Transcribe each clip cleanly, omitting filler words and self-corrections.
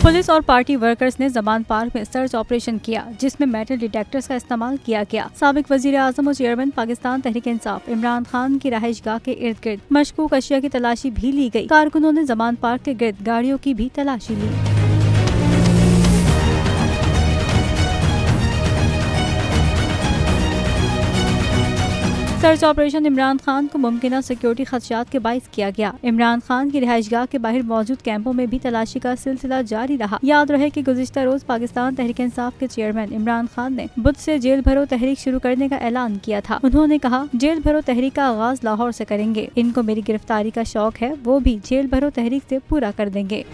Police और party workers ने Zaman park में सर्च ऑपरेशन किया, जिसमें मेटल डिटेक्टर्स का इस्तेमाल किया गया। साबिक वजीर आजम और चेयरमैन पाकिस्तान तहरीक इंसाफ इमरान खान की रहायशगाह के इर्द गिर्द मशकूक अशिया की तलाशी भी ली गई। कारकुनों ने जमान पार्क के गिर्द गाड़ियों की भी तलाशी ली। सर्च ऑपरेशन इमरान खान को मुमकिन सिक्योरिटी खदशात के बाइस किया गया। इमरान खान की रिहाइशगाह के बाहर मौजूद कैंपों में भी तलाशी का सिलसिला जारी रहा। याद रहे कि गुज़िश्ता रोज पाकिस्तान तहरीक इंसाफ के चेयरमैन इमरान खान ने बुध से जेल भरो तहरीक शुरू करने का ऐलान किया था। उन्होंने कहा, जेल भरो तहरीक का आगाज लाहौर से करेंगे। इनको मेरी गिरफ्तारी का शौक है, वो भी जेल भरो तहरीक से पूरा कर देंगे।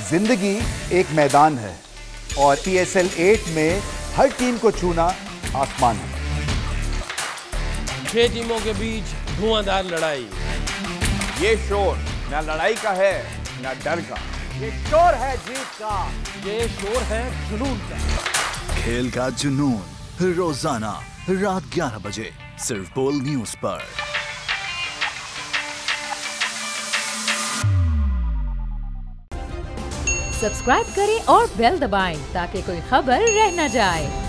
जिंदगी एक मैदान है और PSL 8 में हर टीम को छूना आसमान है। 6 टीमों के बीच धुआंधार लड़ाई। ये शोर न लड़ाई का है न डर का, ये शोर है जीत का, ये शोर है जुनून का। खेल का जुनून रोजाना रात 11 बजे सिर्फ बोल न्यूज पर। सब्सक्राइब करें और बेल दबाएं ताकि कोई खबर रह न जाए।